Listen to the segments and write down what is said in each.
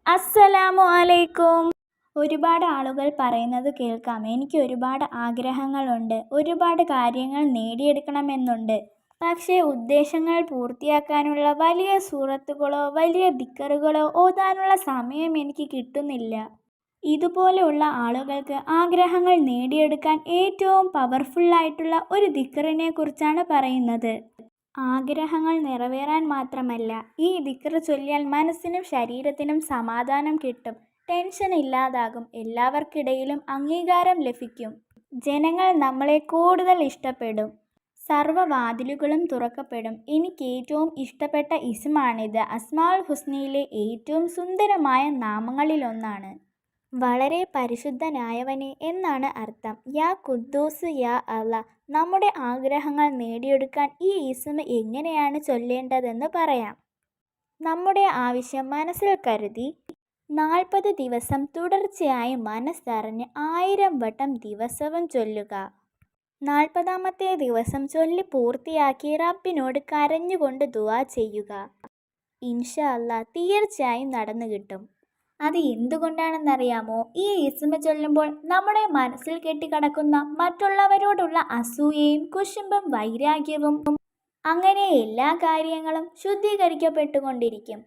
അസ്സലാമു അലൈക്കും. ഒരുപാട് ആളുകൾ പറയുന്നത് കേൾക്കാം, എനിക്ക് ഒരുപാട് ആഗ്രഹങ്ങളുണ്ട്, ഒരുപാട് കാര്യങ്ങൾ നേടിയെടുക്കണമെന്നുണ്ട്. പക്ഷേ ഉദ്ദേശങ്ങൾ പൂർത്തിയാക്കാനുള്ള വലിയ സൂറത്തുകളോ വലിയ ദിക്കറുകളോ ഓതാനുള്ള സമയം എനിക്ക് കിട്ടുന്നില്ല. ഇതുപോലെയുള്ള ആളുകൾക്ക് ആഗ്രഹങ്ങൾ നേടിയെടുക്കാൻ ഏറ്റവും പവർഫുള്ളായിട്ടുള്ള ഒരു ദിക്കറിനെ കുറിച്ചാണ് പറയുന്നത്. ആഗ്രഹങ്ങൾ നിറവേറാൻ മാത്രമല്ല, ഈ ദിക്റ് ചൊല്ലിയാൽ മനസ്സിനും ശരീരത്തിനും സമാധാനം കിട്ടും, ടെൻഷൻ ഇല്ലാതാകും, എല്ലാവർക്കിടയിലും അംഗീകാരം ലഭിക്കും, ജനങ്ങൾ നമ്മളെ കൂടുതൽ ഇഷ്ടപ്പെടും, സർവ്വവാതിലുകളും തുറക്കപ്പെടും. എനിക്ക് ഏറ്റവും ഇഷ്ടപ്പെട്ട ഇസ്മാണിത്. അസ്മാഉൽ ഹുസ്നയിലെ ഏറ്റവും സുന്ദരമായ നാമങ്ങളിലൊന്നാണ്. വളരെ പരിശുദ്ധനായവനെ എന്നാണ് അർത്ഥം. യാ ഖുദ്ദൂസ് യാ അല്ലാ. നമ്മുടെ ആഗ്രഹങ്ങൾ നേടിയെടുക്കാൻ ഈ ഇസ്മ എങ്ങനെയാണ് ചൊല്ലേണ്ടതെന്ന് പറയാം. നമ്മുടെ ആവശ്യം മനസ്സിൽ കരുതി 40 ദിവസം തുടർച്ചയായി മനസ്സറിഞ്ഞ് 1000 വട്ടം ദിവസവും ചൊല്ലുക. 40ാമത്തെ ദിവസം ചൊല്ലി പൂർത്തിയാക്കി റബ്ബിനോട് കരഞ്ഞുകൊണ്ട് ദുആ ചെയ്യുക. ഇൻഷാ അല്ലാ തീർച്ചയായും നടന്നു കിട്ടും. അത് എന്തുകൊണ്ടാണെന്നറിയാമോ? ഈ ഇസ്മ ചൊല്ലുമ്പോൾ നമ്മുടെ മനസ്സിൽ കെട്ടിക്കിടക്കുന്ന മറ്റുള്ളവരോടുള്ള അസൂയയും കുശുമ്പും വൈരാഗ്യവും അങ്ങനെ എല്ലാ കാര്യങ്ങളും ശുദ്ധീകരിക്കപ്പെട്ടുകൊണ്ടിരിക്കും.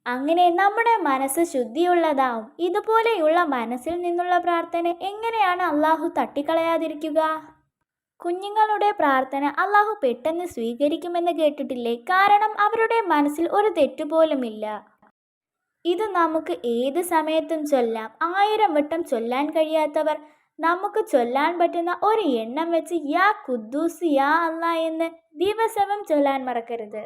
അങ്ങനെ നമ്മുടെ മനസ്സ് ശുദ്ധിയുള്ളതാവും. ഇതുപോലെയുള്ള മനസ്സിൽ നിന്നുള്ള പ്രാർത്ഥന എങ്ങനെയാണ് അള്ളാഹു തട്ടിക്കളയാതിരിക്കുക? കുഞ്ഞുങ്ങളുടെ പ്രാർത്ഥന അള്ളാഹു പെട്ടെന്ന് സ്വീകരിക്കുമെന്ന് കേട്ടിട്ടില്ലേ? കാരണം അവരുടെ മനസ്സിൽ ഒരു തെറ്റുപോലുമില്ല. ഇത് നമുക്ക് ഏത് സമയത്തും ചൊല്ലാം. 1000 വട്ടം ചൊല്ലാൻ കഴിയാത്തവർ നമുക്ക് ചൊല്ലാൻ പറ്റുന്ന ഒരു എണ്ണം വെച്ച് യാ ഖുദ്ദൂസ് യാ അല്ലാ എന്ന് ദിവസവും ചൊല്ലാൻ മറക്കരുത്.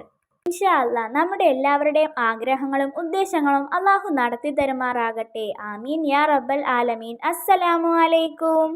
ഇൻഷാ അല്ലാ നമ്മുടെ എല്ലാവരുടെയും ആഗ്രഹങ്ങളും ഉദ്ദേശങ്ങളും അള്ളാഹു നടത്തി തരുമാറാകട്ടെ. ആമീൻ യാ റബ്ബൽ ആലമീൻ. അസ്സലാമു അലൈക്കും.